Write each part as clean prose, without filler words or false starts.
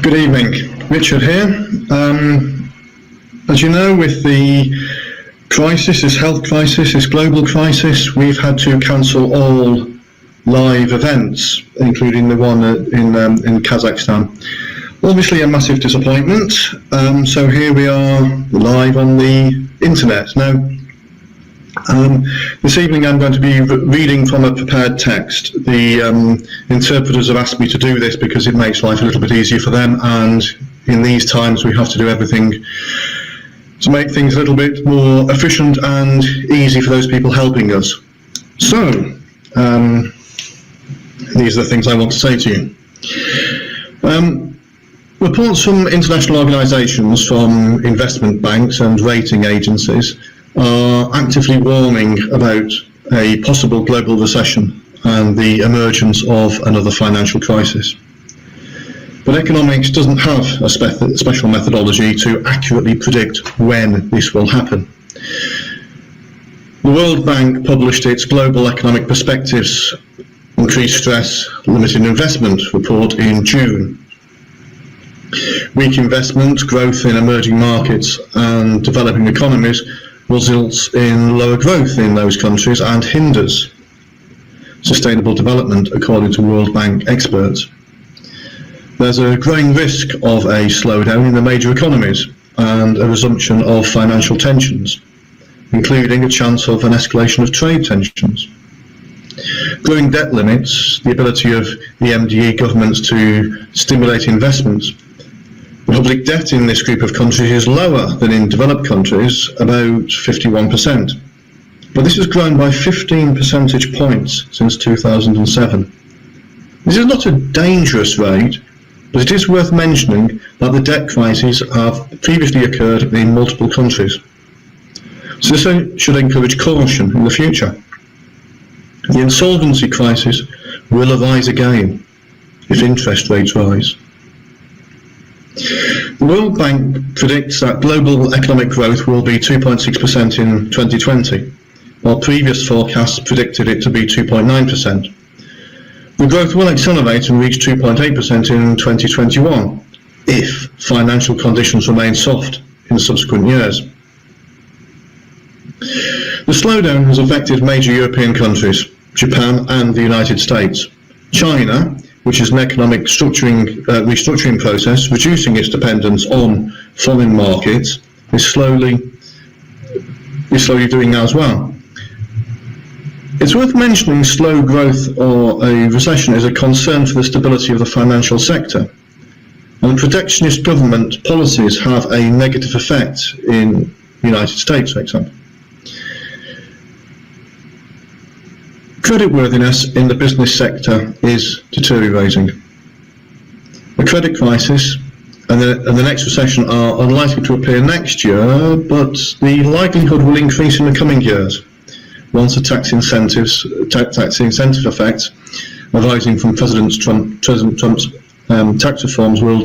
Good evening, Richard here. As you know, with the crisis, this health crisis, this global crisis, we've had to cancel all live events, including the one in Kazakhstan. Obviously a massive disappointment, so here we are live on the internet. Now, this evening I'm going to be reading from a prepared text. The interpreters have asked me to do this because it makes life a little bit easier for them, and in these times we have to do everything to make things a little bit more efficient and easy for those people helping us. So, these are the things I want to say to you. Reports from international organisations, from investment banks and rating agencies are actively warning about a possible global recession and the emergence of another financial crisis. But economics doesn't have a special methodology to accurately predict when this will happen. The World Bank published its Global Economic Perspectives, Increased Stress, Limited Investment report in June. Weak investment, growth in emerging markets and developing economies results in lower growth in those countries and hinders sustainable development, according to World Bank experts. There's a growing risk of a slowdown in the major economies and a resumption of financial tensions, including a chance of an escalation of trade tensions. Growing debt limits the ability of the MDE governments to stimulate investments. Public debt in this group of countries is lower than in developed countries, about 51%. But this has grown by 15 percentage points since 2007. This is not a dangerous rate, but it is worth mentioning that the debt crises have previously occurred in multiple countries. So this should encourage caution in the future. The insolvency crisis will arise again if interest rates rise. The World Bank predicts that global economic growth will be 2.6% in 2020, while previous forecasts predicted it to be 2.9%. The growth will accelerate and reach 2.8% in 2021, if financial conditions remain soft in subsequent years. The slowdown has affected major European countries, Japan and the United States. China, which is an economic restructuring process, reducing its dependence on foreign markets, is slowly doing that as well. It's worth mentioning slow growth or a recession is a concern for the stability of the financial sector, and protectionist government policies have a negative effect in the United States, for example. Creditworthiness in the business sector is deteriorating. The credit crisis and the next recession are unlikely to appear next year, but the likelihood will increase in the coming years once the tax incentive effects arising from President Trump's tax reforms will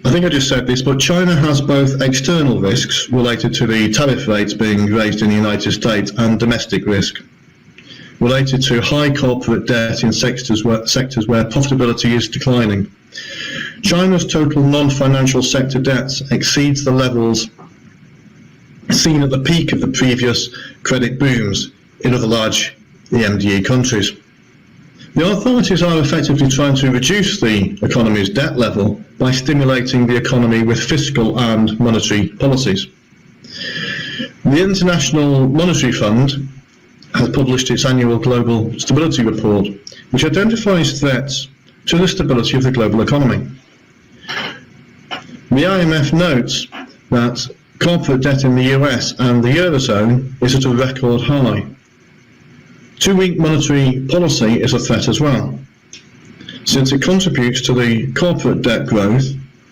I think I just said this, but China has both external risks related to the tariff rates being raised in the United States and domestic risk related to high corporate debt in sectors where profitability is declining. China's total non-financial sector debts exceeds the levels seen at the peak of the previous credit booms in other large EMDE countries. The authorities are effectively trying to reduce the economy's debt level by stimulating the economy with fiscal and monetary policies. The International Monetary Fund has published its annual Global Stability Report, which identifies threats to the stability of the global economy. The IMF notes that corporate debt in the US and the Eurozone is at a record high. Too weak monetary policy is a threat as well, since it contributes to the corporate debt growth,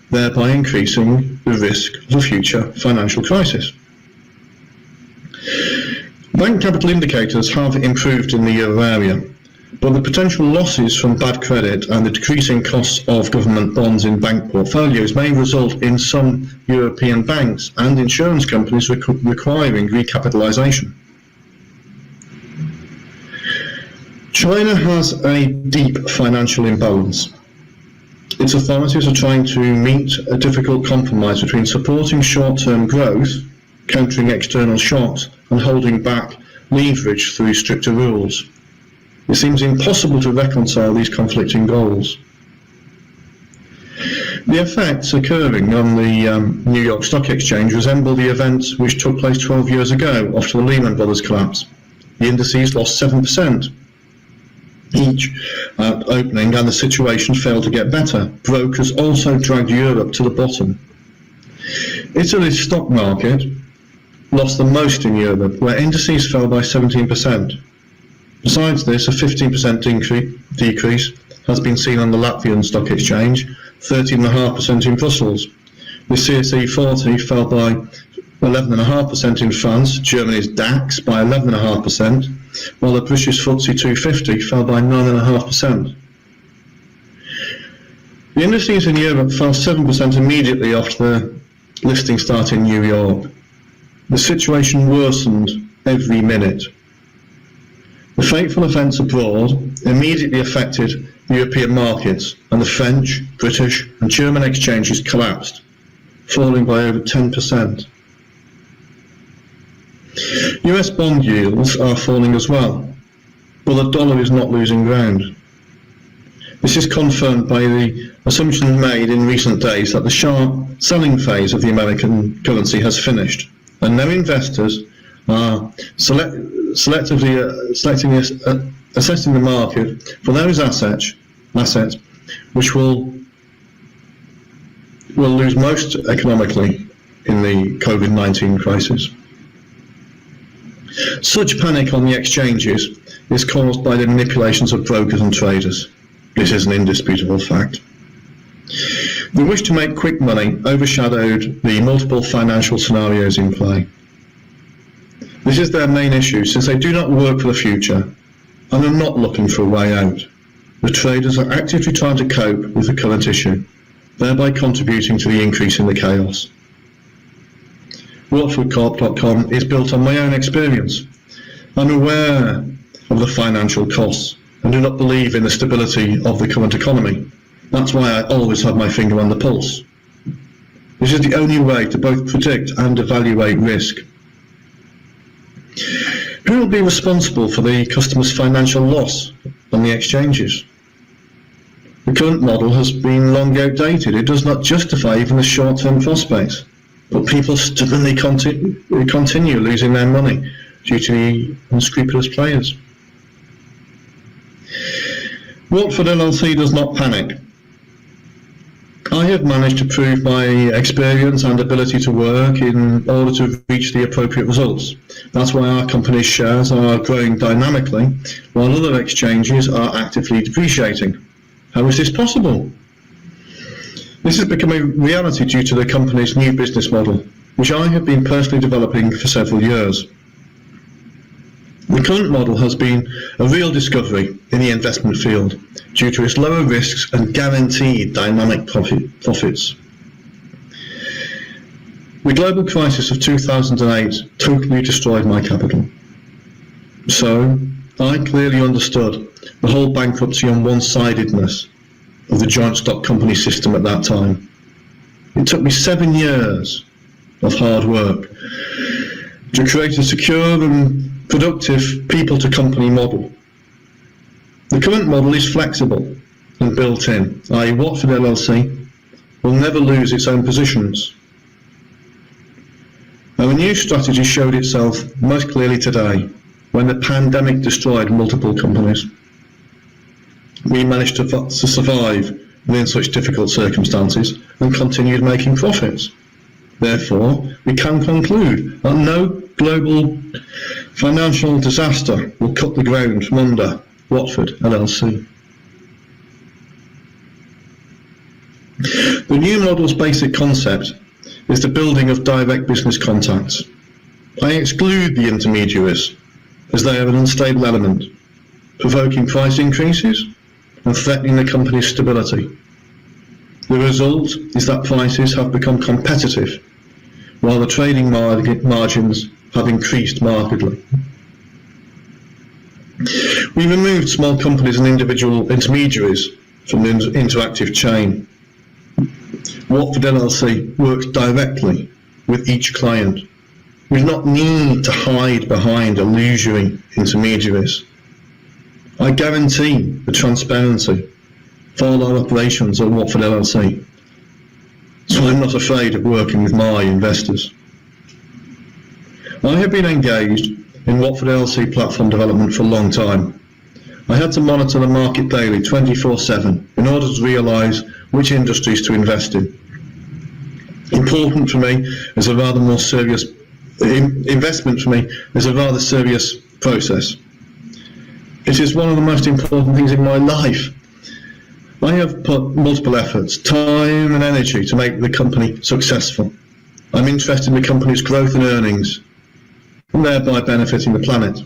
thereby increasing the risk of a future financial crisis. Bank capital indicators have improved in the euro area, but the potential losses from bad credit and the decreasing costs of government bonds in bank portfolios may result in some European banks and insurance companies requiring recapitalisation. China has a deep financial imbalance. Its authorities are trying to meet a difficult compromise between supporting short-term growth, countering external shocks, and holding back leverage through stricter rules. It seems impossible to reconcile these conflicting goals. The effects occurring on the New York Stock Exchange resemble the events which took place 12 years ago after the Lehman Brothers collapse. The indices lost 7% each at opening, and the situation failed to get better. Brokers also dragged Europe to the bottom. Italy's stock market lost the most in Europe, where indices fell by 17%. Besides this, a 15% decrease has been seen on the Latvian Stock Exchange, 13.5% in Brussels. The CSE 40 fell by 11.5% in France, Germany's DAX by 11.5%, while the British FTSE 250 fell by 9.5%. The indices in Europe fell 7% immediately after the listing start in New York. The situation worsened every minute. The fateful events abroad immediately affected European markets, and the French, British and German exchanges collapsed, falling by over 10%. US bond yields are falling as well, but the dollar is not losing ground. This is confirmed by the assumptions made in recent days that the sharp selling phase of the American currency has finished, and now investors are selectively assessing the market for those assets which will lose most economically in the COVID-19 crisis. Such panic on the exchanges is caused by the manipulations of brokers and traders. This is an indisputable fact. The wish to make quick money overshadowed the multiple financial scenarios in play. This is their main issue, since they do not work for the future and are not looking for a way out. The traders are actively trying to cope with the current issue, thereby contributing to the increase in the chaos. WATFORDCorp.com is built on my own experience. I'm aware of the financial costs and do not believe in the stability of the current economy. That's why I always have my finger on the pulse. This is the only way to both predict and evaluate risk. Who will be responsible for the customer's financial loss on the exchanges? The current model has been long outdated. It does not justify even the short-term prospects, but people stubbornly continue losing their money due to the unscrupulous players. WATFORD LLC does not panic. I have managed to prove my experience and ability to work in order to reach the appropriate results. That's why our company's shares are growing dynamically, while other exchanges are actively depreciating. How is this possible? This has become a reality due to the company's new business model, which I have been personally developing for several years. The current model has been a real discovery in the investment field due to its lower risks and guaranteed dynamic profits. The global crisis of 2008 totally destroyed my capital. So, I clearly understood the whole bankruptcy and one-sidedness of the joint stock company system at that time. It took me 7 years of hard work to create a secure and productive people-to-company model. The current model is flexible and built-in, i.e. WATFORD LLC will never lose its own positions. Our new strategy showed itself most clearly today when the pandemic destroyed multiple companies. We managed to survive within such difficult circumstances and continued making profits. Therefore, we can conclude that no global financial disaster will cut the ground from under WATFORD LLC. The new model's basic concept is the building of direct business contacts. I exclude the intermediaries, as they are an unstable element, provoking price increases and threatening the company's stability. The result is that prices have become competitive, while the trading margins have increased markedly. We removed small companies and individual intermediaries from the interactive chain. Watford LLC works directly with each client. We do not need to hide behind illusory intermediaries. I guarantee the transparency for all our operations at Watford LLC, so I'm not afraid of working with my investors. I have been engaged in Watford LLC platform development for a long time. I had to monitor the market daily 24/7 in order to realise which industries to invest in. Important for me is a rather more serious investment for me is a rather serious process. It is one of the most important things in my life. I have put multiple efforts, time and energy to make the company successful. I'm interested in the company's growth and earnings, and thereby benefiting the planet.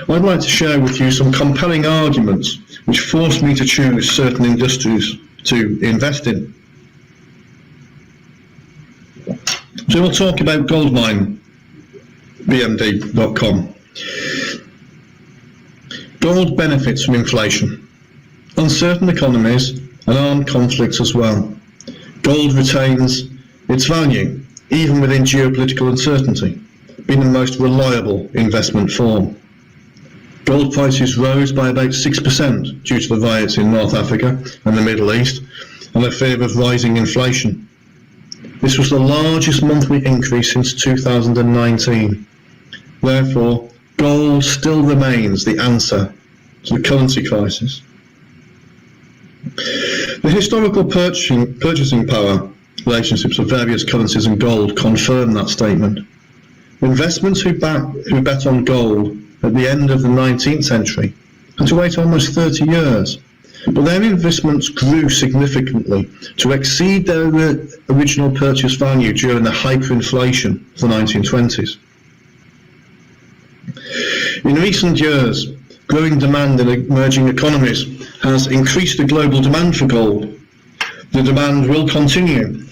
I'd like to share with you some compelling arguments which forced me to choose certain industries to invest in. So we'll talk about Goldminebmd.com. Gold benefits from inflation, uncertain economies and armed conflicts as well. Gold retains its value, even within geopolitical uncertainty, being the most reliable investment form. Gold prices rose by about 6% due to the riots in North Africa and the Middle East and the fear of rising inflation. This was the largest monthly increase since 2019. Therefore, gold still remains the answer to the currency crisis. The historical purchasing power relationships of various currencies and gold confirm that statement. Investments who bet on gold at the end of the 19th century had to wait almost 30 years, but their investments grew significantly to exceed their original purchase value during the hyperinflation of the 1920s. In recent years, growing demand in emerging economies has increased the global demand for gold. The demand will continue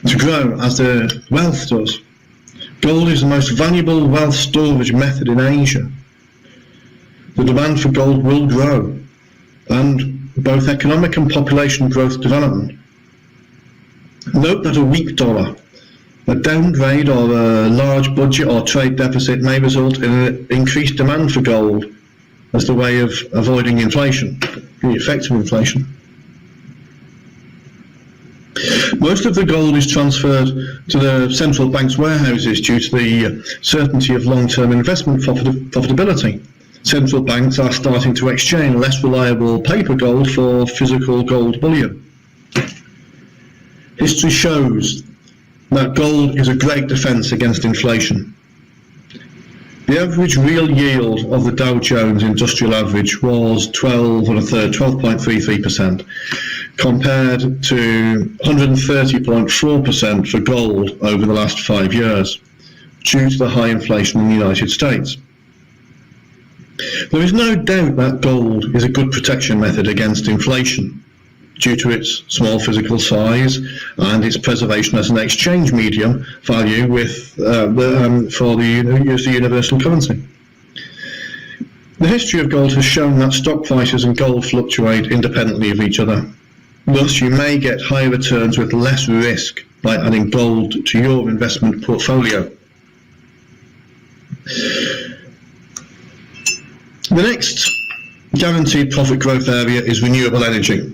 to grow as the wealth does. Gold is the most valuable wealth storage method in Asia. The demand for gold will grow, and both economic and population growth development. Note that a weak dollar, a downgrade or a large budget or trade deficit may result in an increased demand for gold as the way of avoiding inflation, the effect of inflation. Most of the gold is transferred to the central bank's warehouses due to the certainty of long-term investment profitability. Central banks are starting to exchange less reliable paper gold for physical gold bullion. History shows that gold is a great defense against inflation. The average real yield of the Dow Jones Industrial Average was 12.33%, compared to 130.4% for gold over the last 5 years, due to the high inflation in the United States. There is no doubt that gold is a good protection method against inflation, due to its small physical size and its preservation as an exchange medium value for the universal currency. The history of gold has shown that stock prices and gold fluctuate independently of each other. Thus, you may get higher returns with less risk by adding gold to your investment portfolio. The next guaranteed profit growth area is renewable energy.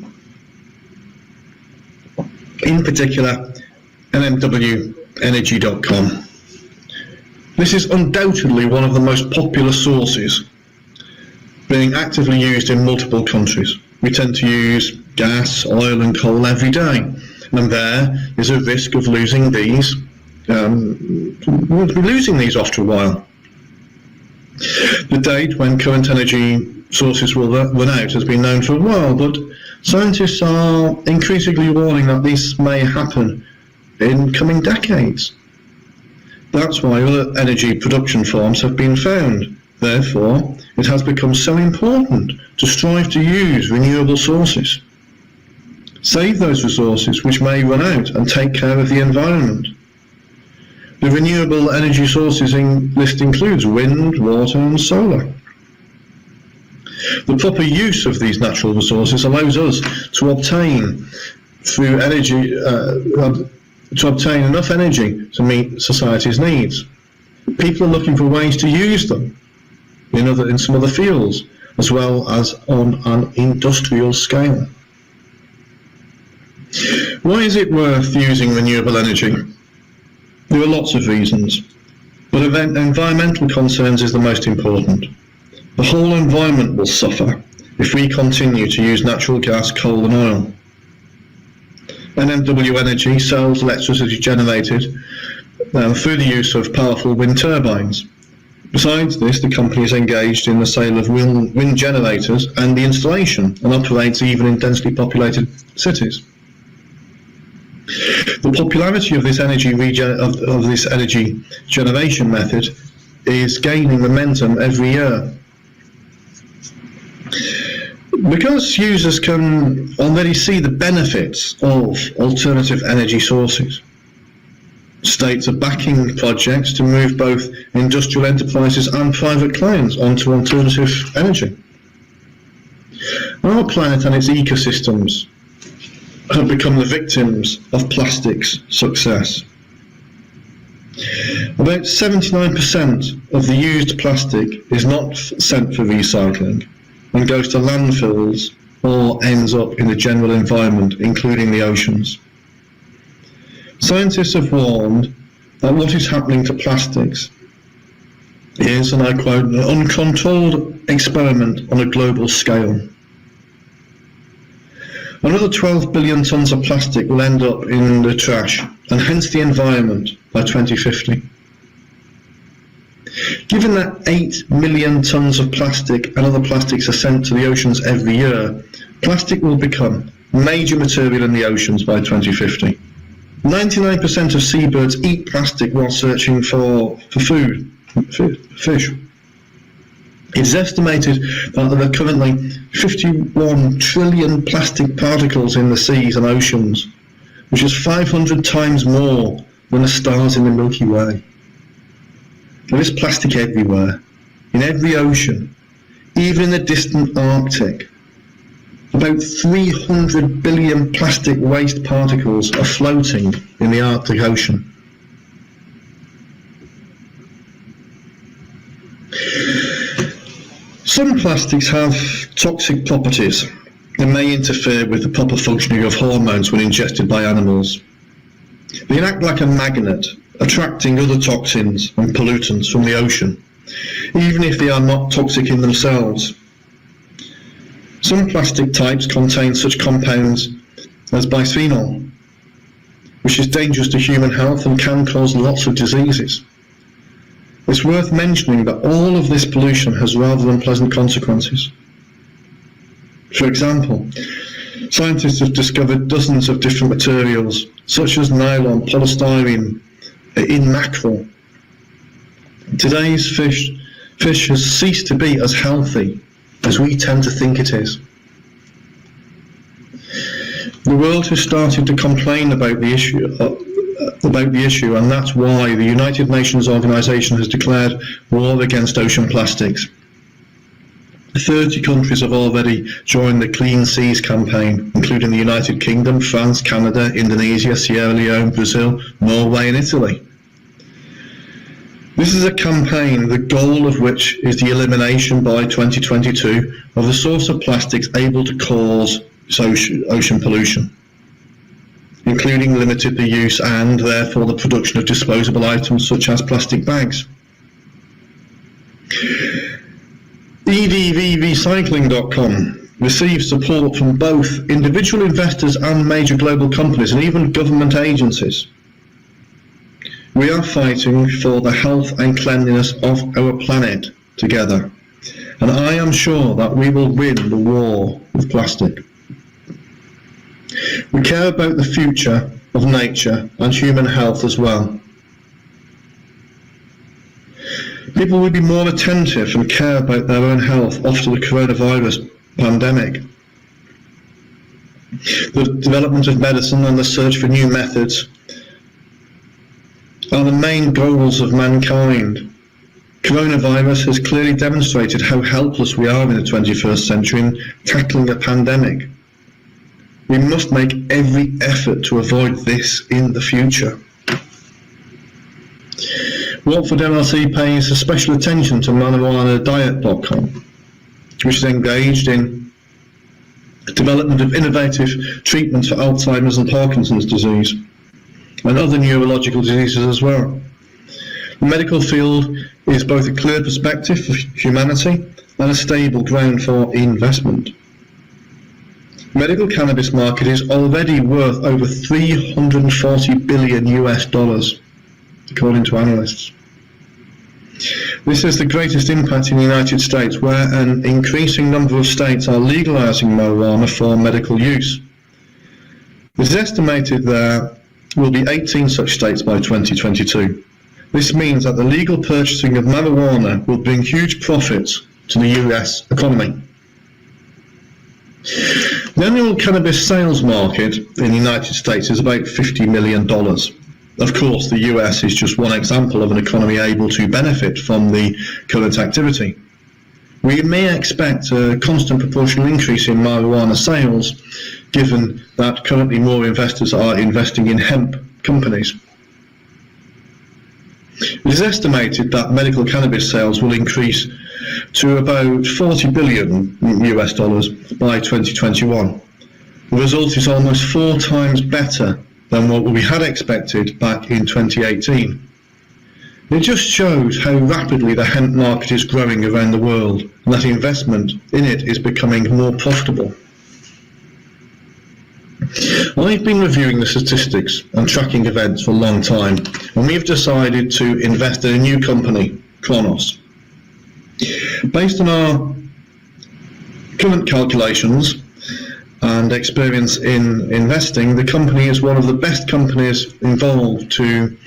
In particular, Nmwenergy.com. This is undoubtedly one of the most popular sources, being actively used in multiple countries. We tend to use gas, oil and coal every day, and there is a risk of losing these. We'll be losing these after a while. The date when current energy sources will run out has been known for a while, but scientists are increasingly warning that this may happen in coming decades. That's why other energy production forms have been found. Therefore, it has become so important to strive to use renewable sources. Save those resources which may run out and take care of the environment. The renewable energy sources list includes wind, water and solar. The proper use of these natural resources allows us to obtain enough energy to meet society's needs. People are looking for ways to use them in some other fields, as well as on an industrial scale. Why is it worth using renewable energy? There are lots of reasons, but environmental concerns is the most important. The whole environment will suffer if we continue to use natural gas, coal and oil. Nmwenergy sells electricity generated through the use of powerful wind turbines. Besides this, the company is engaged in the sale of wind generators and the installation, and operates even in densely populated cities. The popularity of this energy generation method is gaining momentum every year. Because users can already see the benefits of alternative energy sources, states are backing projects to move both industrial enterprises and private clients onto alternative energy. Our planet and its ecosystems have become the victims of plastic's success. About 79% of the used plastic is not sent for recycling and goes to landfills or ends up in the general environment, including the oceans. Scientists have warned that what is happening to plastics is, and I quote, an uncontrolled experiment on a global scale. Another 12 billion tonnes of plastic will end up in the trash, and hence the environment, by 2050. Given that 8 million tonnes of plastic and other plastics are sent to the oceans every year, plastic will become major material in the oceans by 2050. 99% of seabirds eat plastic while searching for food, fish. It's estimated that there are currently 51 trillion plastic particles in the seas and oceans, which is 500 times more than the stars in the Milky Way. There is plastic everywhere, in every ocean, even in the distant Arctic. About 300 billion plastic waste particles are floating in the Arctic Ocean. Some plastics have toxic properties that may interfere with the proper functioning of hormones when ingested by animals. They act like a magnet, attracting other toxins and pollutants from the ocean, even if they are not toxic in themselves. Some plastic types contain such compounds as bisphenol, which is dangerous to human health and can cause lots of diseases. It's worth mentioning that all of this pollution has rather unpleasant consequences. For example, scientists have discovered dozens of different materials, such as nylon, polystyrene, in mackerel. Today's fish has ceased to be as healthy as we tend to think it is. The world has started to complain about the issue, and that's why the United Nations organization has declared war against ocean plastics. 30 countries have already joined the Clean Seas campaign, including the United Kingdom, France, Canada, Indonesia, Sierra Leone, Brazil, Norway and Italy. This is a campaign, the goal of which is the elimination by 2022 of the source of plastics able to cause ocean pollution, including limited the use and therefore the production of disposable items such as plastic bags. EDV-Recycling.com receives support from both individual investors and major global companies and even government agencies. We are fighting for the health and cleanliness of our planet together, and I am sure that we will win the war with plastic. We care about the future of nature and human health as well. People will be more attentive and care about their own health after the coronavirus pandemic. The development of medicine and the search for new methods are the main goals of mankind. Coronavirus has clearly demonstrated how helpless we are in the 21st century in tackling a pandemic. We must make every effort to avoid this in the future. WATFORD LLC pays a special attention to Nmwenergy.com, which is engaged in development of innovative treatments for Alzheimer's and Parkinson's disease, and other neurological diseases as well. The medical field is both a clear perspective for humanity and a stable ground for investment. The medical cannabis market is already worth over $340 billion US, according to analysts. This is the greatest impact in the United States, where an increasing number of states are legalizing marijuana for medical use. It is estimated there will be 18 such states by 2022. This means that the legal purchasing of marijuana will bring huge profits to the US economy. The annual cannabis sales market in the United States is about $50 million. Of course, the US is just one example of an economy able to benefit from the current activity. We may expect a constant proportional increase in marijuana sales, given that currently more investors are investing in hemp companies. It is estimated that medical cannabis sales will increase to about $40 billion US by 2021. The result is almost 4 times better than what we had expected back in 2018. It just shows how rapidly the hemp market is growing around the world, and that investment in it is becoming more profitable. I've been reviewing the statistics and tracking events for a long time, and we've decided to invest in a new company, Cronos. Based on our current calculations and experience in investing, the company is one of the best companies involved in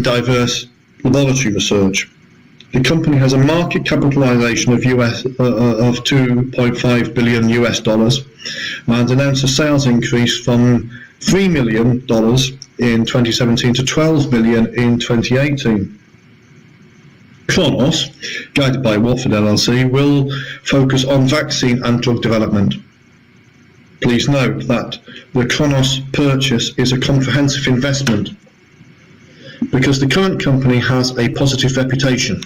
diverse laboratory research. The company has a market capitalization of $2.5 billion US and announced a sales increase from $3 million in 2017 to $12 million in 2018. Cronos, guided by WATFORD LLC, will focus on vaccine and drug development. Please note that the Cronos purchase is a comprehensive investment because the current company has a positive reputation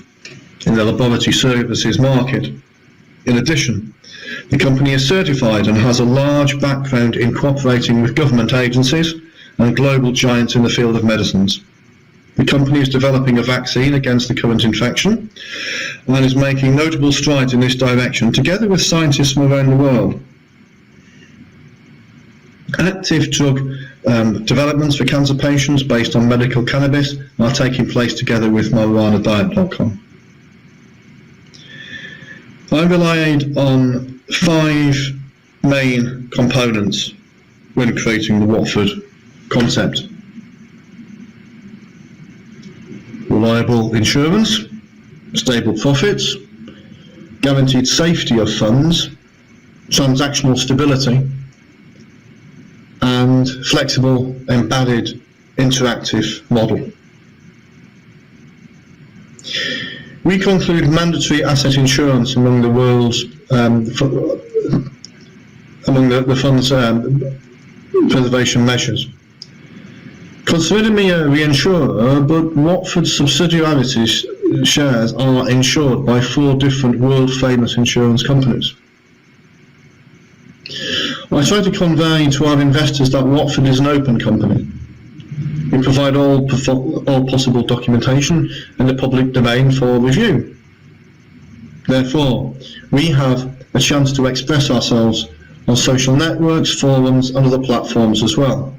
in the laboratory services market. In addition, the company is certified and has a large background in cooperating with government agencies and global giants in the field of medicines. The company is developing a vaccine against the current infection and is making notable strides in this direction together with scientists from around the world. Active drug developments for cancer patients based on medical cannabis are taking place together with Nmwenergy.com. I relied on 5 main components when creating the WATFORD concept. Reliable insurance, stable profits, guaranteed safety of funds, transactional stability, and flexible, embedded, interactive model. We conclude mandatory asset insurance among the world's among the fund's preservation measures. Consider me a reinsurer, but WATFORD subsidiaries shares are insured by 4 different world-famous insurance companies. I try to convey to our investors that WATFORD is an open company. We provide all possible documentation in the public domain for review. Therefore, we have a chance to express ourselves on social networks, forums, and other platforms as well.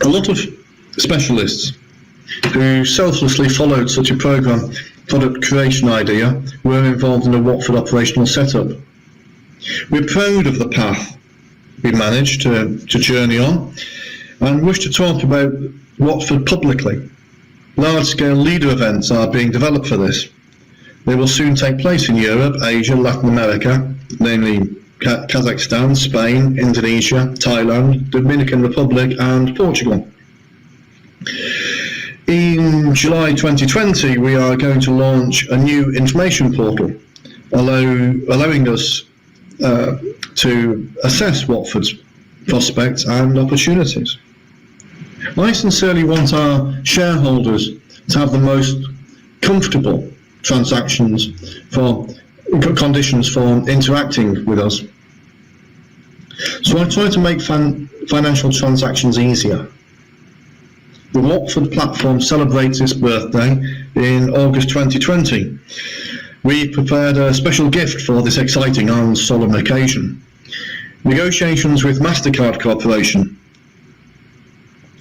A lot of specialists who selflessly followed such a product creation idea were involved in the WATFORD operational setup. We're proud of the path we managed to journey on and wish to talk about WATFORD publicly. Large-scale leader events are being developed for this. They will soon take place in Europe, Asia, Latin America, namely Kazakhstan, Spain, Indonesia, Thailand, Dominican Republic and Portugal. In July 2020, we are going to launch a new information portal, allowing us to assess Watford's prospects and opportunities. I sincerely want our shareholders to have the most comfortable conditions for interacting with us. So I try to make financial transactions easier. The Watford platform celebrates its birthday in August 2020. We prepared a special gift for this exciting and solemn occasion. Negotiations with MasterCard Corporation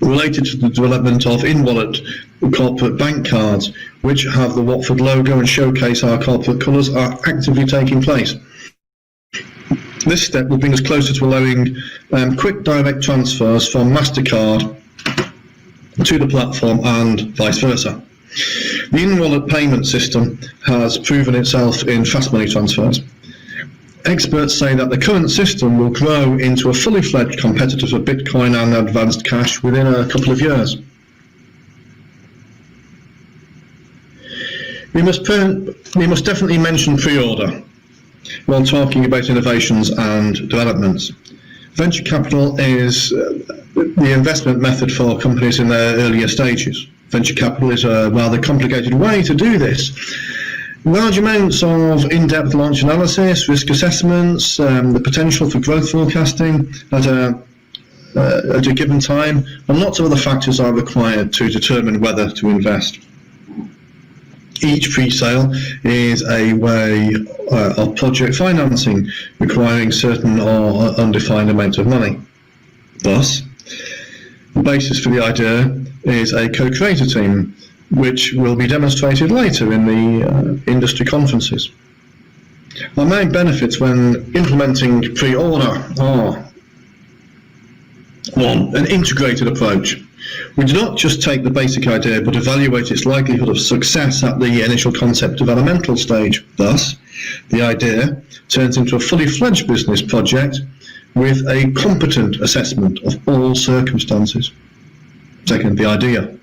related to the development of in-wallet corporate bank cards, which have the Watford logo and showcase our corporate colours, are actively taking place. This step will bring us closer to allowing quick direct transfers from MasterCard to the platform and vice versa. The in-wallet payment system has proven itself in fast money transfers. Experts say that the current system will grow into a fully fledged competitor for Bitcoin and advanced cash within a couple of years. We must definitely mention pre-order while talking about innovations and developments. Venture capital is the investment method for companies in their earlier stages. Venture capital is a rather complicated way to do this. Large amounts of in-depth launch analysis, risk assessments, the potential for growth forecasting at a given time, and lots of other factors are required to determine whether to invest. Each pre-sale is a way of project financing, requiring certain or undefined amounts of money. Thus, the basis for the idea is a co-creator team, which will be demonstrated later in the industry conferences. Our main benefits when implementing pre-order are: 1. An integrated approach. We do not just take the basic idea, but evaluate its likelihood of success at the initial concept developmental stage. Thus, the idea turns into a fully fledged business project with a competent assessment of all circumstances. 2. The idea.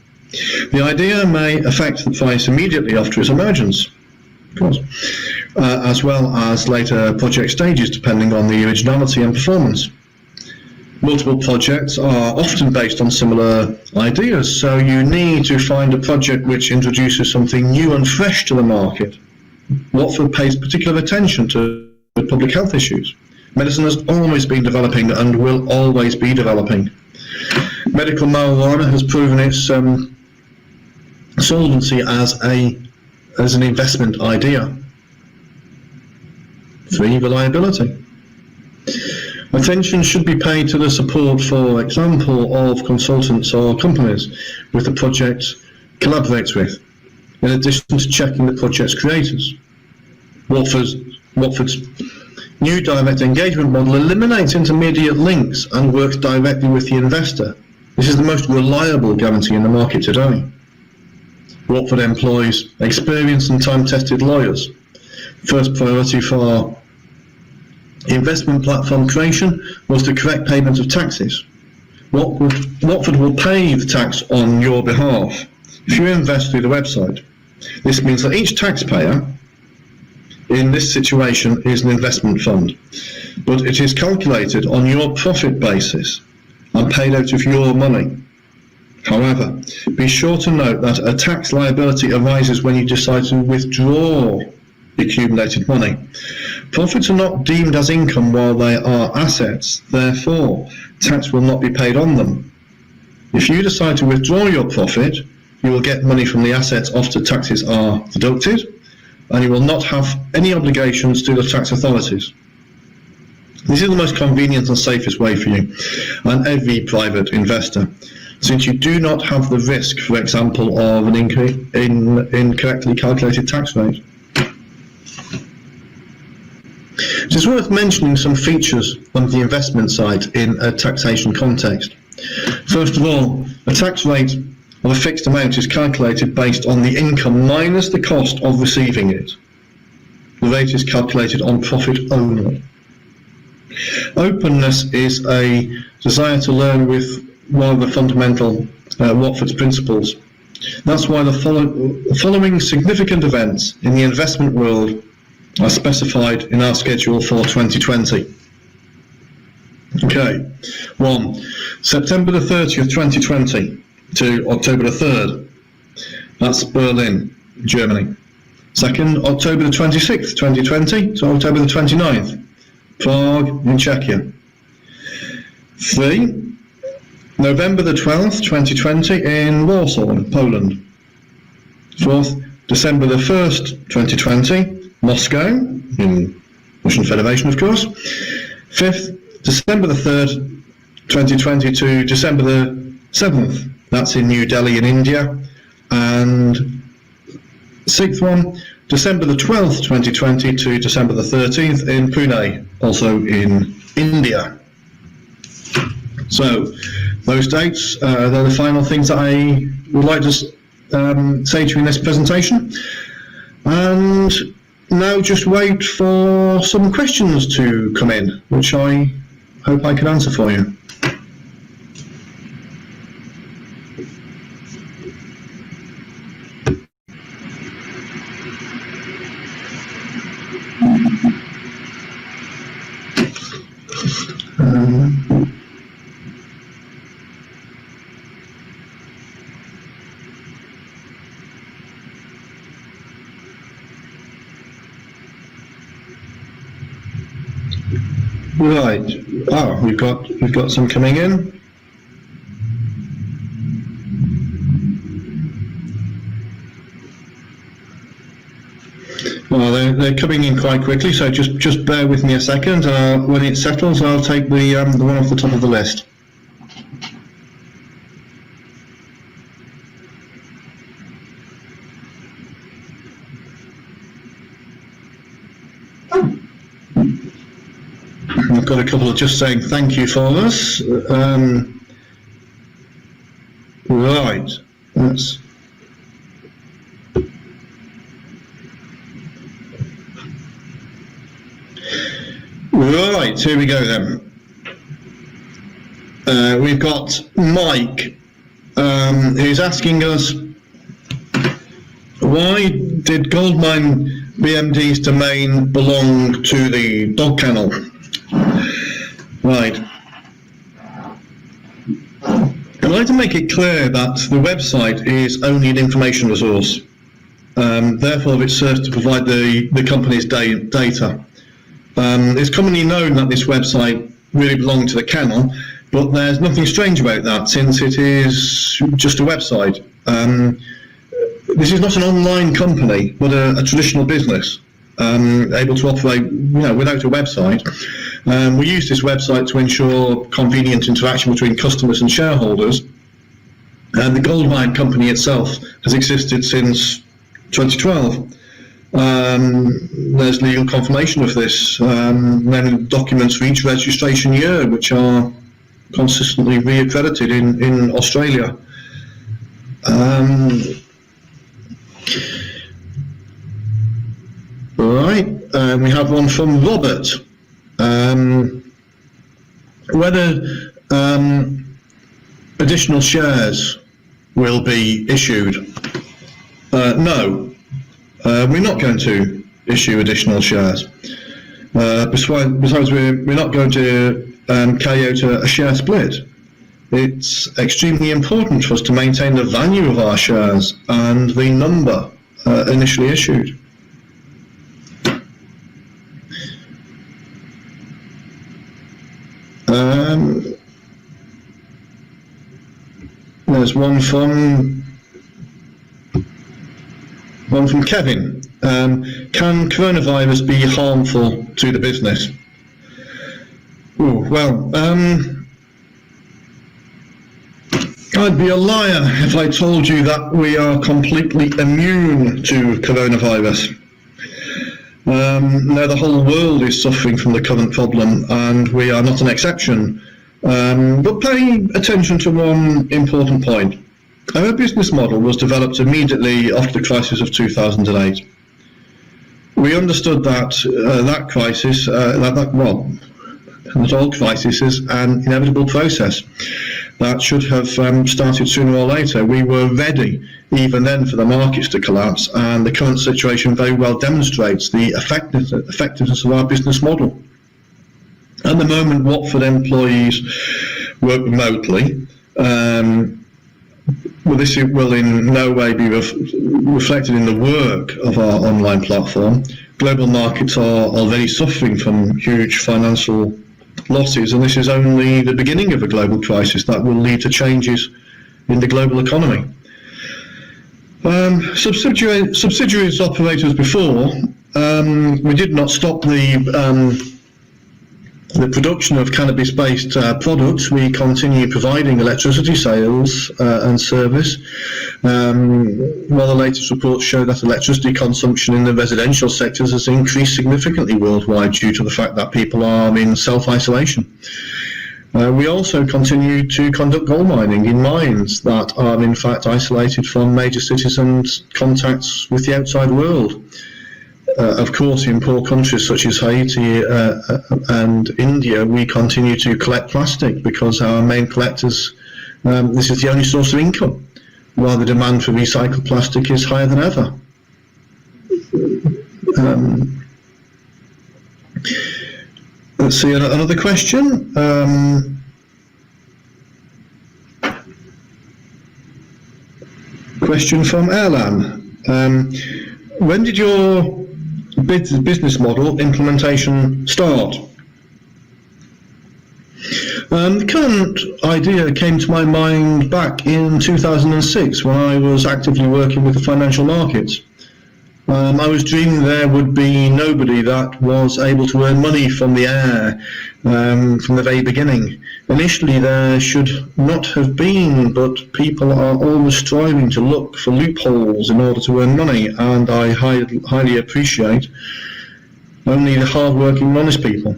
The idea may affect the price immediately after its emergence, of course, as well as later project stages, depending on the originality and performance. Multiple projects are often based on similar ideas, so you need to find a project which introduces something new and fresh to the market. Watford pays particular attention to public health issues. Medicine has always been developing and will always be developing. Medical marijuana has proven its solvency as an investment idea. 3. Reliability. Attention should be paid to the support, for example, of consultants or companies with the project collaborates with, in addition to checking the project's creators. Watford's new direct engagement model eliminates intermediate links and works directly with the investor. This is the most reliable guarantee in the market today. Watford employs experienced and time-tested lawyers. First priority for investment platform creation was the correct payment of taxes. Watford will pay the tax on your behalf if you invest through the website. This means that each taxpayer in this situation is an investment fund, but it is calculated on your profit basis and paid out of your money. However, be sure to note that a tax liability arises when you decide to withdraw the accumulated money. Profits are not deemed as income while they are assets, therefore tax will not be paid on them. If you decide to withdraw your profit, you will get money from the assets after taxes are deducted, and you will not have any obligations to the tax authorities. This is the most convenient and safest way for you and every private investor, since you do not have the risk, for example, of an incorrectly calculated tax rate. It is worth mentioning some features on the investment side in a taxation context. First of all, a tax rate of a fixed amount is calculated based on the income minus the cost of receiving it. The rate is calculated on profit only. Openness is a desire to learn with one of the fundamental Watford's principles. That's why the following significant events in the investment world are specified in our schedule for 2020. Okay, 1. September the 30th, 2020 to October the 3rd. That's Berlin, Germany. 2nd, October the 26th, 2020 to October the 29th, Prague in Czechia. 3. November the 12th, 2020 in Warsaw, in Poland. 4th, December the 1st, 2020, Moscow, in Russian Federation, of course. 5th, December the 3rd, 2020 to December the 7th, that's in New Delhi in India. And 6th one, December the 12th, 2020 to December the 13th in Pune, also in India. So, those dates, they're the final things that I would like to say to you in this presentation. And now just wait for some questions to come in, which I hope I can answer for you. Right. Oh, we've got some coming in. Well, they're coming in quite quickly, so just bear with me a second. When it settles, I'll take the one off the top of the list. I've got a couple just saying thank you for us. Right. Right, here we go then. We've got Mike, who's asking us, why did Goldminebmd's domain belong to the dog kennel? Right. I'd like to make it clear that the website is only an information resource. Therefore, it serves to provide the company's data. It's commonly known that this website really belonged to the kennel, but there's nothing strange about that, since it is just a website. This is not an online company, but a traditional business, able to operate, without a website. We use this website to ensure convenient interaction between customers and shareholders. And the Goldmine company itself has existed since 2012. There's legal confirmation of this, many documents for each registration year, which are consistently re-accredited in Australia. Right, we have one from Robert. Whether additional shares will be issued. No, we're not going to issue additional shares. Besides, we're not going to carry out a share split. It's extremely important for us to maintain the value of our shares and the number initially issued. There's one from Kevin. Can coronavirus be harmful to the business? Ooh, well, I'd be a liar if I told you that we are completely immune to coronavirus. Now the whole world is suffering from the current problem, and we are not an exception. But pay attention to one important point. Our business model was developed immediately after the crisis of 2008. We understood that that crisis, and that all crisis is an inevitable process that should have started sooner or later. We were ready even then for the markets to collapse, and the current situation very well demonstrates the effectiveness of our business model. At the moment, Watford employees work remotely. Well, this will in no way be reflected in the work of our online platform. Global markets are already suffering from huge financial losses, and this is only the beginning of a global crisis that will lead to changes in the global economy. Subsidiaries operate as before. We did not stop the production of cannabis-based products. We continue providing electricity sales and service, while the latest reports show that electricity consumption in the residential sectors has increased significantly worldwide due to the fact that people are in self-isolation. We also continue to conduct gold mining in mines that are in fact isolated from major cities and contacts with the outside world. Of course, in poor countries such as Haiti and India, we continue to collect plastic because our main collectors, this is the only source of income, while the demand for recycled plastic is higher than ever. Let's see, another question. Question from Erlan. When did your business model implementation start? The current idea came to my mind back in 2006 when I was actively working with the financial markets. I was dreaming there would be nobody that was able to earn money from the air from the very beginning. Initially there should not have been, but people are always striving to look for loopholes in order to earn money, and I highly appreciate only the hard-working and honest people.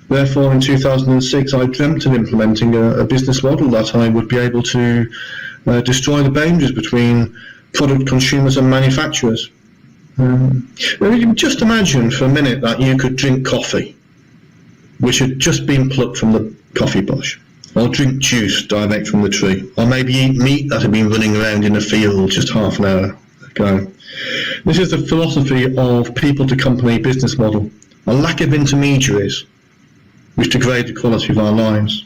Therefore, in 2006, I dreamt of implementing a business model that I would be able to destroy the boundaries between product consumers and manufacturers. Just imagine for a minute that you could drink coffee, which had just been plucked from the coffee bush, or drink juice direct from the tree, or maybe eat meat that had been running around in a field just half an hour ago. This is the philosophy of people-to-company business model, a lack of intermediaries, which degrade the quality of our lives.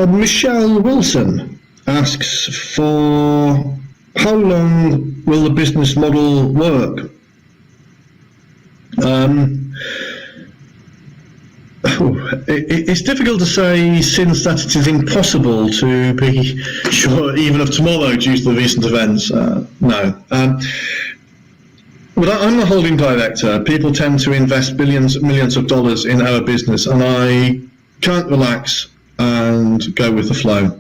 Michelle Wilson asks for how long will the business model work? It's difficult to say, since that it is impossible to be sure even of tomorrow due to the recent events. No. But I'm the holding director. People tend to invest millions of dollars in our business, and I can't relax and go with the flow.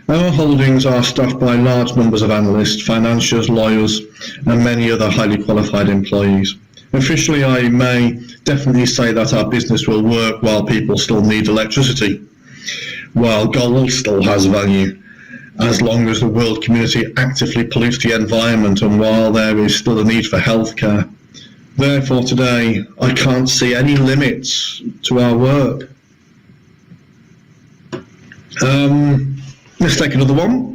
Our holdings are staffed by large numbers of analysts, financiers, lawyers, and many other highly qualified employees. Officially, I may definitely say that our business will work while people still need electricity, while gold still has value, as long as the world community actively pollutes the environment, and while there is still a need for healthcare. Therefore, today, I can't see any limits to our work. Let's take another one.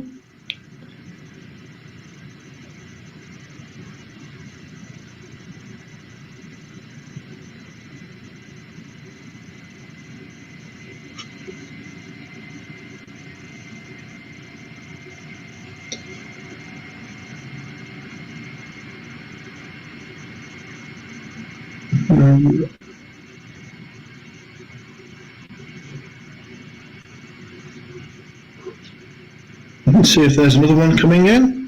Let's see if there's another one coming in.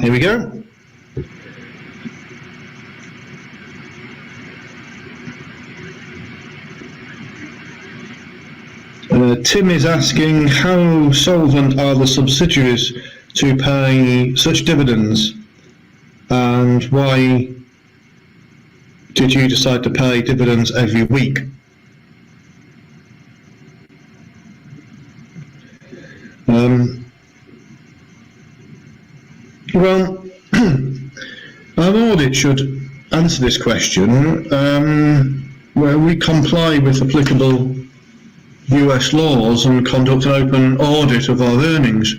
Here we go. Tim is asking, how solvent are the subsidiaries to pay such dividends, and why did you decide to pay dividends every week? Well, our audit should answer this question where we comply with applicable US laws and conduct an open audit of our earnings.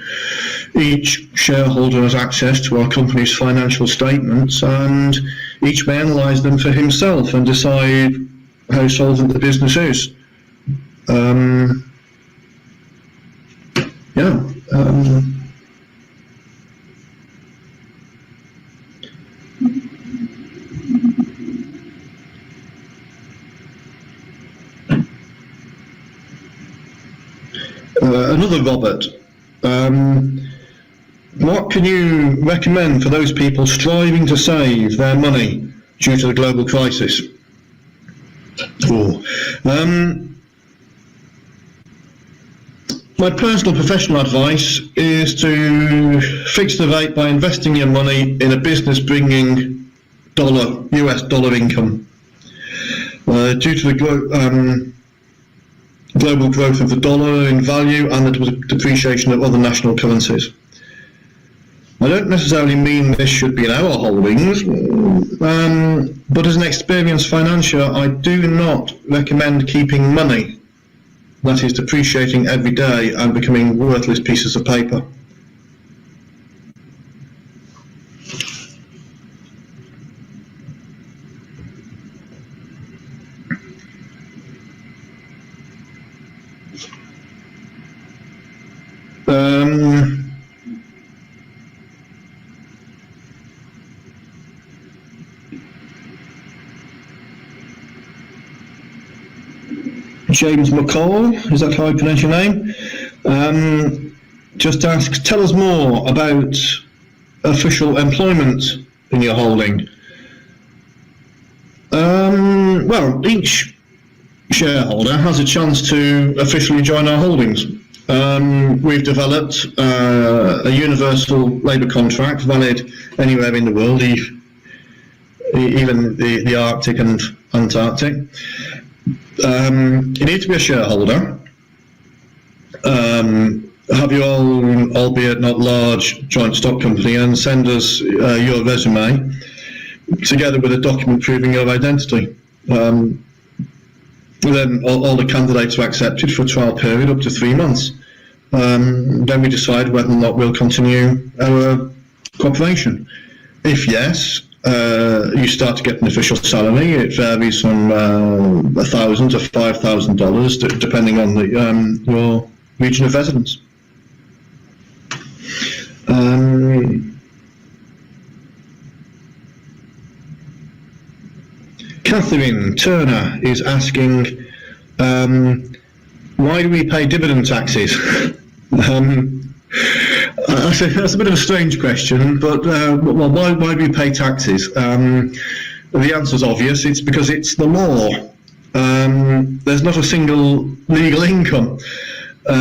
Each shareholder has access to our company's financial statements, and each may analyse them for himself and decide how solvent the business is. Another Robert. What can you recommend for those people striving to save their money due to the global crisis? My personal professional advice is to fix the rate by investing your money in a business bringing US dollar income. Due to the global growth of the dollar in value and the depreciation of other national currencies. I don't necessarily mean this should be in our holdings, but as an experienced financier, I do not recommend keeping money that is depreciating every day and becoming worthless pieces of paper. James McCall, is that how I pronounce your name? Just asks, tell us more about official employment in your holding. Well, each shareholder has a chance to officially join our holdings. We've developed a universal labour contract valid anywhere in the world, even the Arctic and Antarctic. You need to be a shareholder, have your own, albeit not large, joint stock company, and send us your resume together with a document proving your identity. Then all the candidates are accepted for a trial period up to 3 months. Then we decide whether or not we'll continue our cooperation. If yes, you start to get an official salary. It varies from $1,000 to $5,000, depending on your region of residence. Catherine Turner is asking, why do we pay dividend taxes? That's a bit of a strange question, but why do we pay taxes? The answer is obvious. It's because it's the law. There's not a single legal income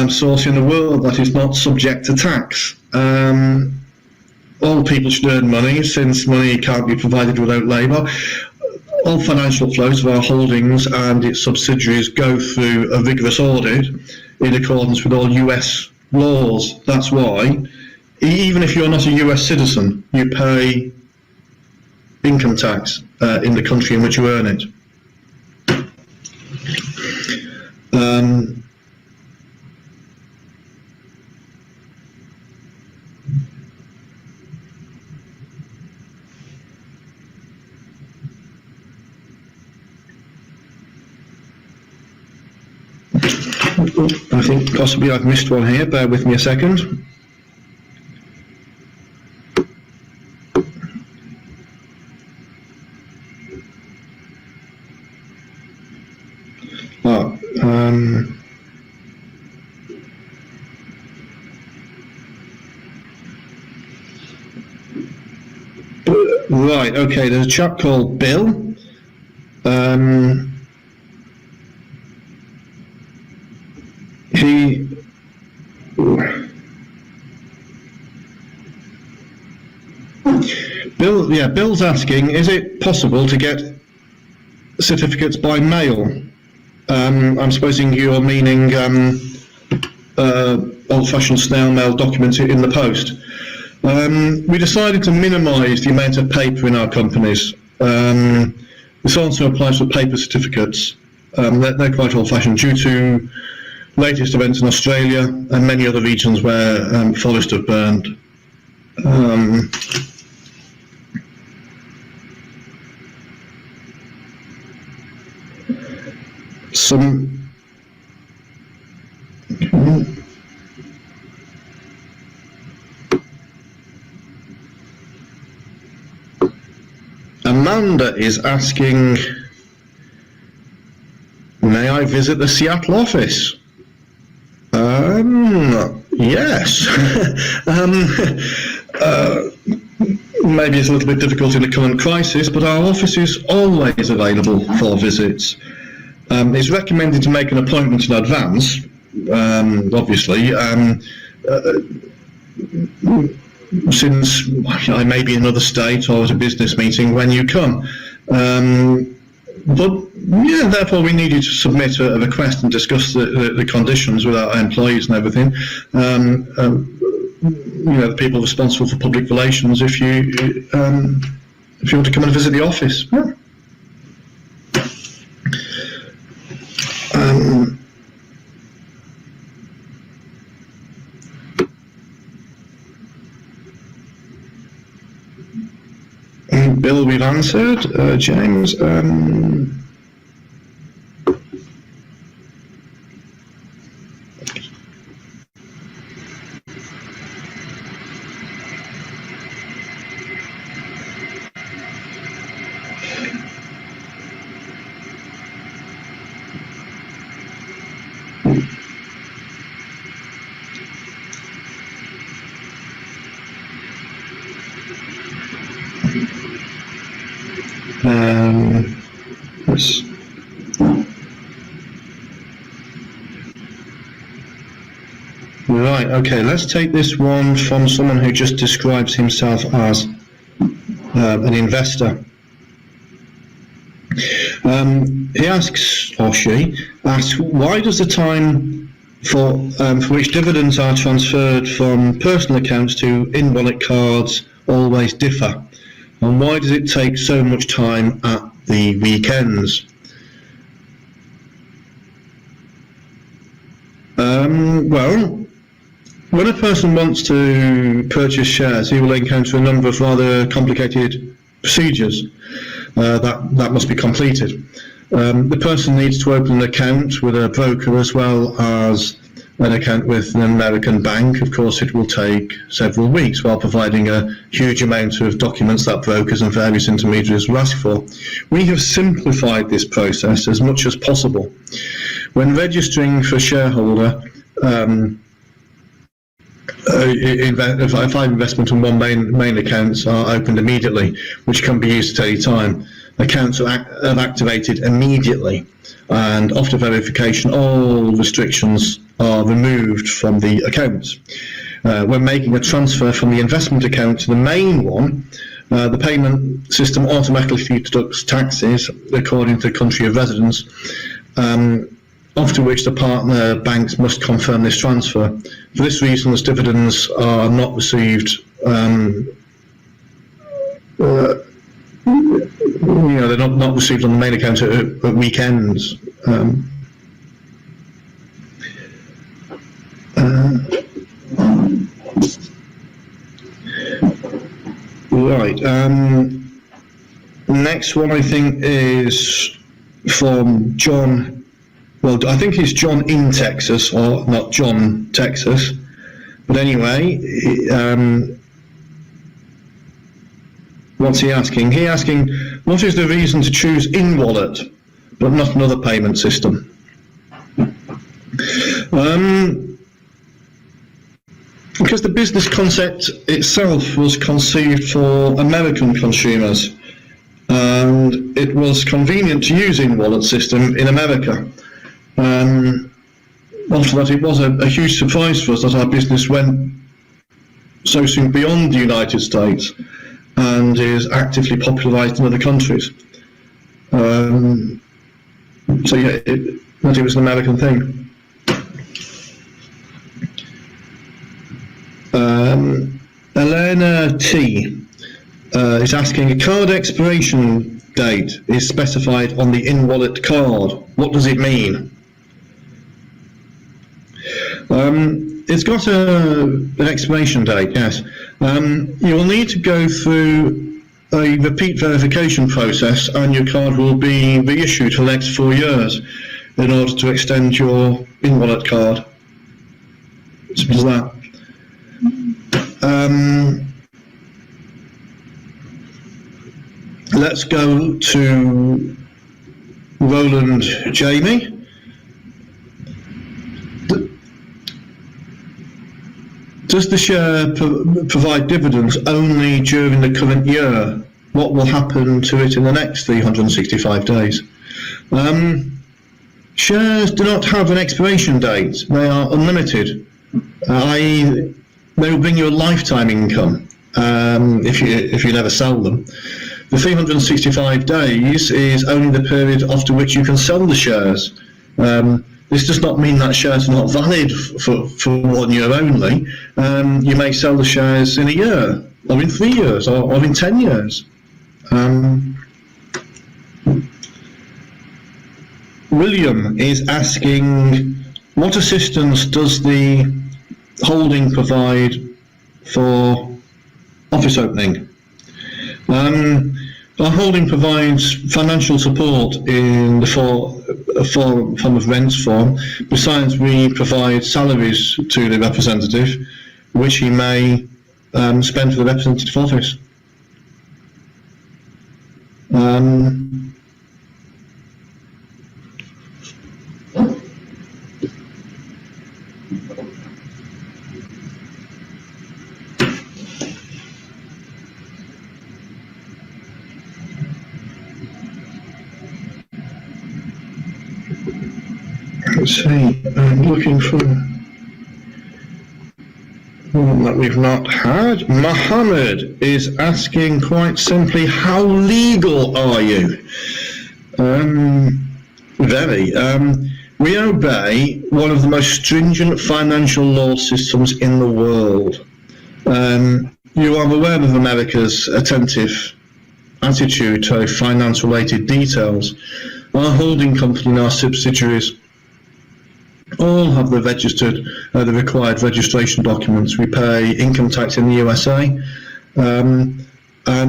source in the world that is not subject to tax. All people should earn money, since money can't be provided without labour. All financial flows of our holdings and its subsidiaries go through a rigorous audit in accordance with all US laws. That's why, even if you're not a US citizen, you pay income tax in the country in which you earn it. I think possibly I've missed one here, bear with me a second. Right, okay, there's a chap called Bill. Bill's asking, is it possible to get certificates by mail? I'm supposing you're meaning a old-fashioned snail mail document in the post. We decided to minimise the amount of paper in our companies. This also applies for paper certificates. They're quite old-fashioned due to latest events in Australia and many other regions where forests have burned. Amanda is asking, may I visit the Seattle office? Yes. Maybe it's a little bit difficult in the current crisis, but our office is always available for visits. It's recommended to make an appointment in advance, obviously, since I may be in another state or at a business meeting when you come. But yeah, therefore we need you to submit a request and discuss the conditions with our employees and everything. The people responsible for public relations, if you want to come and visit the office. Yeah. Bill, we've answered. James, yes. Right, okay, let's take this one from someone who just describes himself as an investor. He asks, or she asks, why does the time for which dividends are transferred from personal accounts to in-wallet cards always differ? And why does it take so much time at the weekends? Well, when a person wants to purchase shares, he will encounter a number of rather complicated procedures that must be completed. The person needs to open an account with a broker as well as an account with an American bank. Of course, it will take several weeks while providing a huge amount of documents that brokers and various intermediaries will ask for. We have simplified this process as much as possible. When registering for shareholder, five investment and one main accounts are opened immediately, which can be used at any time. Accounts are activated immediately, and after verification, all restrictions are removed from the accounts. When making a transfer from the investment account to the main one, the payment system automatically deducts taxes according to the country of residence, after which the partner banks must confirm this transfer. For this reason, as dividends are not received, they're not received on the main account at weekends. Right. Next one I think is from John. Well, I think it's John in Texas, or not John, Texas. But anyway, what's he asking? He's asking, what is the reason to choose in-wallet, but not another payment system? Because the business concept itself was conceived for American consumers, and it was convenient to use in-wallet system in America. After that, it was a huge surprise for us that our business went so soon beyond the United States and is actively popularised in other countries. So yeah, it was an American thing. Elena T is asking, a card expiration date is specified on the in-wallet card. What does it mean? It's got an expiration date, yes. You will need to go through a repeat verification process, and your card will be reissued for the next 4 years in order to extend your in-wallet card. Simple as that. Let's go to Roland Jamie. Does the share provide dividends only during the current year? What will happen to it in the next 365 days? Shares do not have an expiration date. They are unlimited, i.e. they will bring you a lifetime income if you never sell them. The 365 days is only the period after which you can sell the shares. This does not mean that shares are not valid for 1 year only. You may sell the shares in a year, or in 3 years, or in 10 years. William is asking, what assistance does the holding provide for office opening? Our holding provides financial support in the form of rents form. Besides, we provide salaries to the representative, which he may spend for the representative office. Let's see, I'm looking for one that we've not had. Mohammed is asking quite simply, how legal are you? Very. We obey one of the most stringent financial law systems in the world. You are aware of America's attentive attitude to finance-related details. Our holding company and our subsidiaries all have the required registration documents. We pay income tax in the USA, and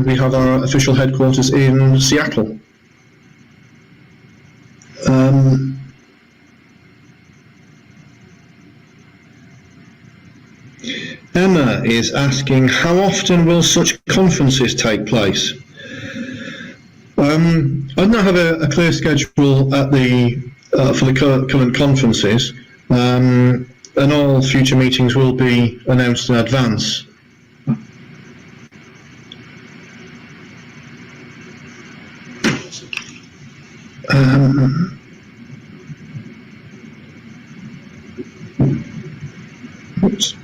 we have our official headquarters in Seattle. Emma is asking, how often will such conferences take place? I don't have a clear schedule at for the current conferences, and all future meetings will be announced in advance. Oops.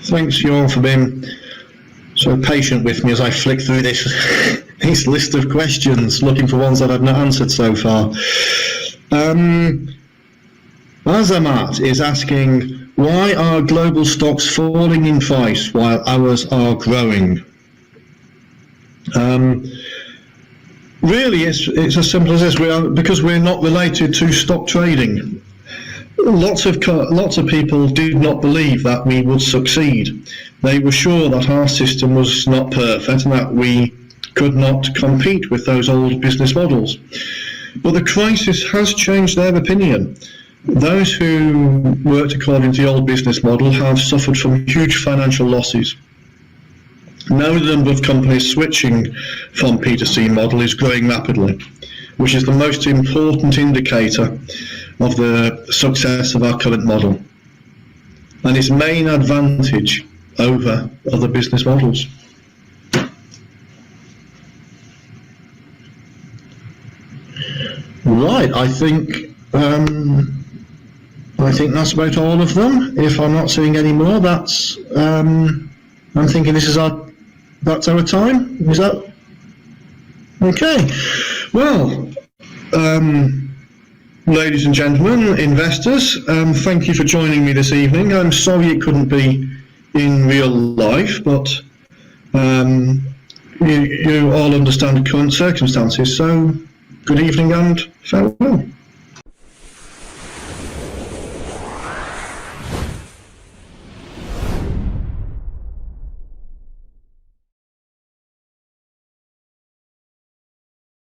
Thanks you all for being so patient with me as I flick through this list of questions, looking for ones that I've not answered so far. Azamat is asking, why are global stocks falling in price while ours are growing? Really, it's as simple as this. Because we're not related to stock trading. Lots of people did not believe that we would succeed. They were sure that our system was not perfect and that we could not compete with those old business models. But the crisis has changed their opinion. Those who worked according to the old business model have suffered from huge financial losses. Now the number of companies switching from P2C model is growing rapidly, which is the most important indicator of the success of our current model and its main advantage over other business models. Right, I think I think that's about all of them. If I'm not seeing any more, that's I'm thinking that's our time. Is that okay? Well, ladies and gentlemen, investors, thank you for joining me this evening. I'm sorry it couldn't be in real life, but you all understand the current circumstances. So, good evening and farewell.